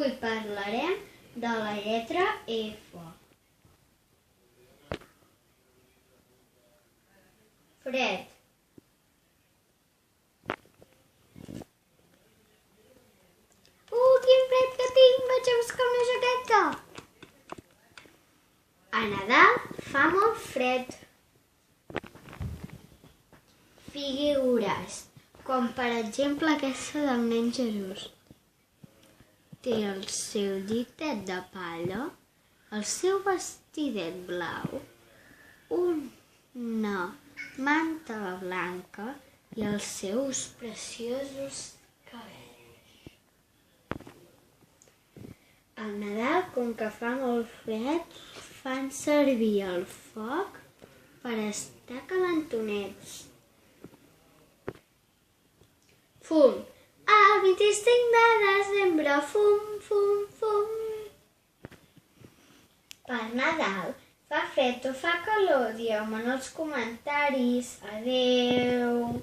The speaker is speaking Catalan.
Avui parlarem de la lletra F. Fred. Quin fred que tinc! Vaig a buscar una jaqueta. A Nadal fa molt fred. Figures, com per exemple aquesta del nen Jesús. Té el seu ditet de palla, el seu vestidet blau, una manta blanca i els seus preciosos cabells. Al Nadal, com que fa molt fred, fan servir el foc per estar calentonets. Fum. El 25 de desembre, fum, fum, fum. Per Nadal, fa fred o fa calor? Dieu-me en els comentaris. Adeu.